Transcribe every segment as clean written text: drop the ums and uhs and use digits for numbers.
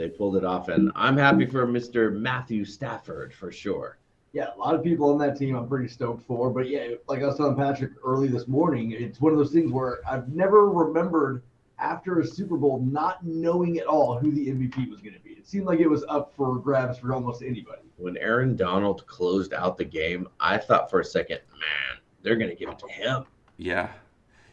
They pulled it off, and I'm happy for Mr. Matthew Stafford for sure. Yeah, a lot of people on that team I'm pretty stoked for. But yeah, like I was telling Patrick early this morning, it's one of those things where I've never remembered after a Super Bowl not knowing at all who the MVP was going to be. It seemed like it was up for grabs for almost anybody. When Aaron Donald closed out the game, I thought for a second, man, they're going to give it to him. Yeah.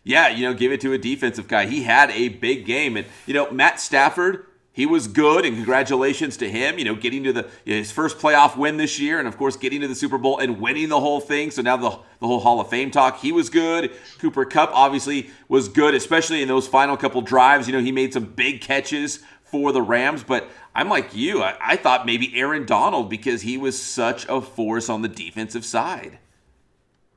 Yeah, give it to a defensive guy. He had a big game. And, Matt Stafford, he was good, and congratulations to him, getting to his first playoff win this year, and, of course, getting to the Super Bowl and winning the whole thing. So now the whole Hall of Fame talk, he was good. Cooper Kupp obviously was good, especially in those final couple drives. He made some big catches for the Rams. But I'm like you. I thought maybe Aaron Donald, because he was such a force on the defensive side.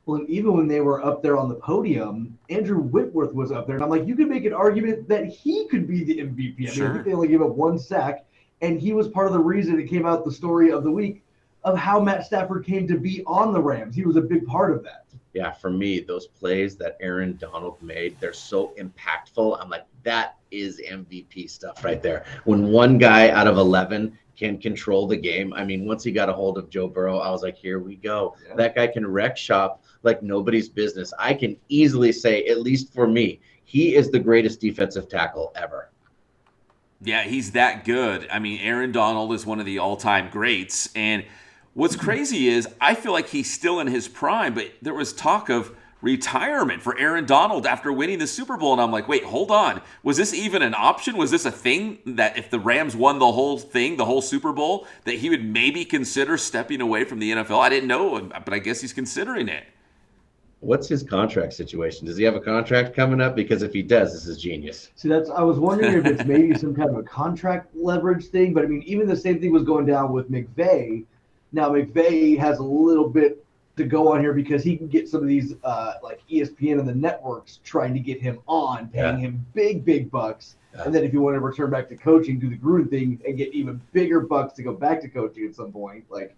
Well, and even when they were up there on the podium, Andrew Whitworth was up there. And I'm like, you could make an argument that he could be the MVP. I think they only gave up 1 sack, and he was part of the reason it came out the story of the week of how Matt Stafford came to be on the Rams. He was a big part of that. Yeah, for me, those plays that Aaron Donald made, they're so impactful. I'm like, that is MVP stuff right there. When one guy out of 11 can control the game. I mean, once he got a hold of Joe Burrow, I was like, here we go. Yeah. That guy can wreck shop like nobody's business. I can easily say, at least for me, he is the greatest defensive tackle ever. Yeah, he's that good. I mean, Aaron Donald is one of the all-time greats. And what's crazy is I feel like he's still in his prime, but there was talk of retirement for Aaron Donald after winning the Super Bowl. And I'm like, wait, hold on. Was this even an option? Was this a thing that if the Rams won the whole thing, the whole Super Bowl, that he would maybe consider stepping away from the NFL? I didn't know, but I guess he's considering it. What's his contract situation? Does he have a contract coming up? Because if he does, this is genius. See, I was wondering if it's maybe some kind of a contract leverage thing. But I mean, even the same thing was going down with McVay. Now McVay has a little bit to go on here because he can get some of these like ESPN and the networks trying to get him on, paying him big bucks. Yeah. And then if you want to return back to coaching, do the Gruden thing and get even bigger bucks to go back to coaching at some point. Like,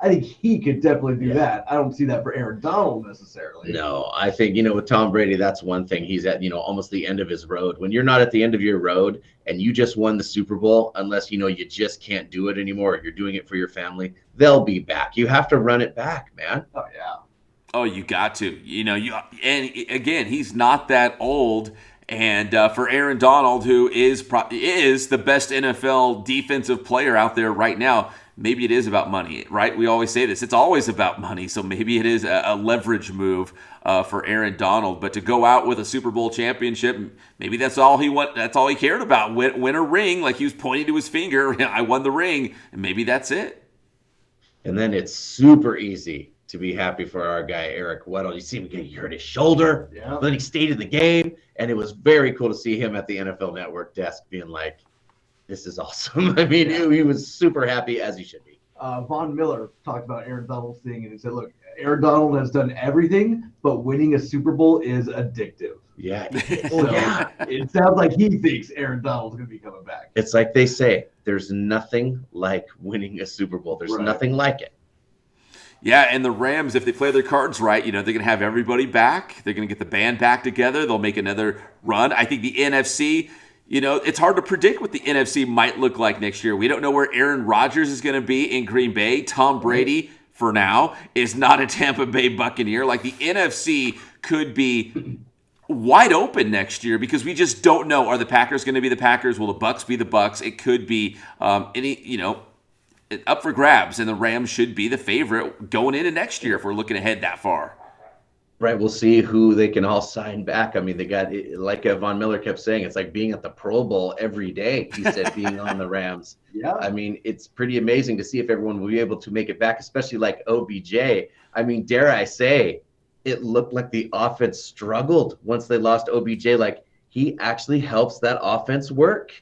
I think he could definitely do that. I don't see that for Aaron Donald necessarily. No, I think, with Tom Brady, that's one thing. He's at, almost the end of his road. When you're not at the end of your road and you just won the Super Bowl, unless, you just can't do it anymore, you're doing it for your family, they'll be back. You have to run it back, man. Oh, yeah. Oh, you got to. And again, he's not that old. And for Aaron Donald, who is the best NFL defensive player out there right now, maybe it is about money, right? We always say this. It's always about money. So maybe it is a leverage move for Aaron Donald. But to go out with a Super Bowl championship, maybe that's all he cared about. Win a ring, like he was pointing to his finger. I won the ring. And maybe that's it. And then it's super easy to be happy for our guy, Eric Weddle. You see him he hurt his shoulder, but then he stayed in the game. And it was very cool to see him at the NFL Network desk being like, this is awesome. I mean, he was super happy, as he should be. Von Miller talked about Aaron Donald's thing, and he said, look, Aaron Donald has done everything, but winning a Super Bowl is addictive. Yeah. It sounds like he thinks Aaron Donald's going to be coming back. It's like they say, there's nothing like winning a Super Bowl. There's nothing like it. Yeah, and the Rams, if they play their cards right, they're going to have everybody back. They're going to get the band back together. They'll make another run. I think the NFC, it's hard to predict what the NFC might look like next year. We don't know where Aaron Rodgers is going to be in Green Bay. Tom Brady, for now, is not a Tampa Bay Buccaneer. Like, the NFC could be wide open next year because we just don't know. Are the Packers going to be the Packers? Will the Bucs be the Bucs? It could be up for grabs, and the Rams should be the favorite going into next year if we're looking ahead that far. Right, we'll see who they can all sign back. I mean, they got, like Von Miller kept saying, it's like being at the Pro Bowl every day, he said, being on the Rams. Yeah. I mean, it's pretty amazing to see if everyone will be able to make it back, especially like OBJ. I mean, dare I say, it looked like the offense struggled once they lost OBJ. Like, he actually helps that offense work.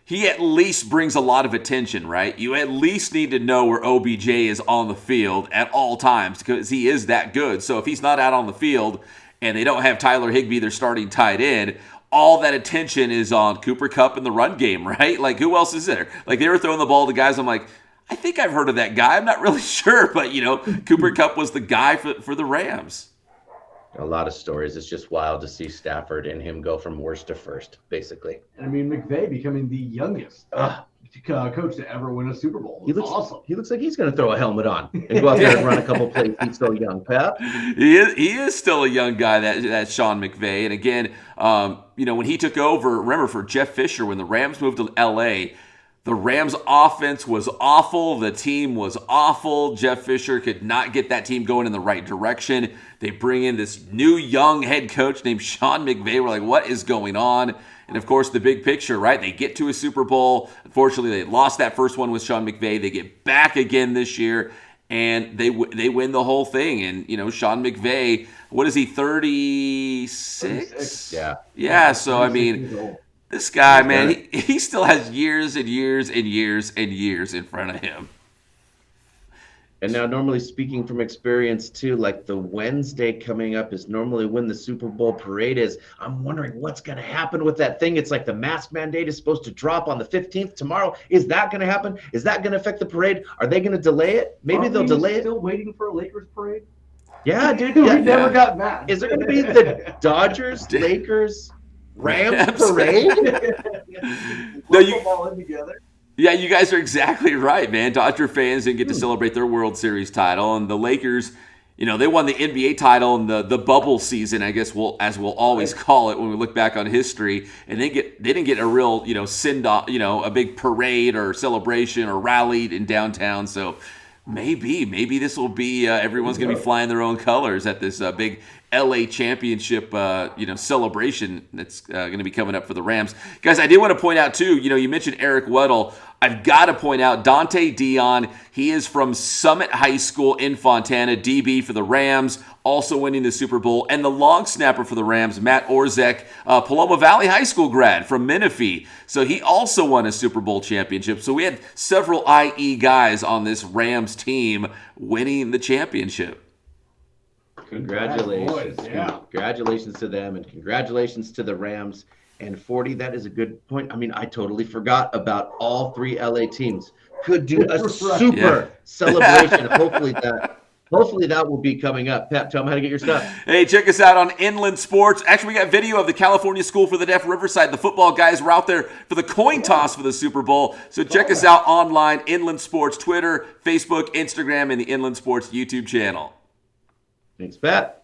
He at least brings a lot of attention, right? You at least need to know where OBJ is on the field at all times because he is that good. So if he's not out on the field and they don't have Tyler Higbee, their starting tight end, all that attention is on Cooper Kupp in the run game, right? Like, who else is there? Like, they were throwing the ball to guys, I'm like, I think I've heard of that guy. I'm not really sure, but, Cooper Kupp was the guy for the Rams. A lot of stories. It's just wild to see Stafford and him go from worst to first, basically. And I mean, McVay becoming the youngest. coach to ever win a Super Bowl. He looks awesome. He looks like he's going to throw a helmet on and go out there and run a couple plays. He's so young, Pep. He is still a young guy, that Sean McVay. And again, when he took over, remember for Jeff Fisher, when the Rams moved to L.A., the Rams offense was awful. The team was awful. Jeff Fisher could not get that team going in the right direction. They bring in this new young head coach named Sean McVay. We're like, what is going on? And of course, the big picture, right? They get to a Super Bowl. Unfortunately, they lost that first one with Sean McVay. They get back again this year, and they win the whole thing. And, Sean McVay, what is he, 36? Yeah. Yeah, so, I mean, this guy, man, he still has years and years and years and years in front of him. And now, normally speaking from experience too, like the Wednesday coming up is normally when the Super Bowl parade is. I'm wondering what's going to happen with that thing. It's like the mask mandate is supposed to drop on the 15th tomorrow. Is that going to happen? Is that going to affect the parade? Are they going to delay it? Maybe they'll delay it. Still waiting for a Lakers parade? Yeah, dude. We never got mad. Is it going to be the Dodgers, Lakers, Rams parade? No, you all in together. Yeah, you guys are exactly right, man. Dodger fans didn't get to celebrate their World Series title, and the Lakers, they won the NBA title in the bubble season, I guess as we'll always call it when we look back on history. And they didn't get a real, send off, a big parade or celebration or rally in downtown. So maybe this will be everyone's going to be flying their own colors at this big LA championship, celebration that's going to be coming up for the Rams. Guys, I did want to point out, too, you mentioned Eric Weddle. I've got to point out Dante Dion. He is from Summit High School in Fontana, DB for the Rams, also winning the Super Bowl. And the long snapper for the Rams, Matt Orzek, Paloma Valley High School grad from Menifee. So he also won a Super Bowl championship. So we had several IE guys on this Rams team winning the championship. Congratulations. Boys, yeah. Congratulations to them, and congratulations to the Rams. And 40, that is a good point. I mean, I totally forgot about all three LA teams. Could do a super celebration. Hopefully that will be coming up. Pep, tell them how to get your stuff. Hey, check us out on Inland Sports. Actually, we got video of the California School for the Deaf Riverside. The football guys were out there for the coin toss for the Super Bowl. So check us out online, Inland Sports, Twitter, Facebook, Instagram, and the Inland Sports YouTube channel. Thanks, Pat.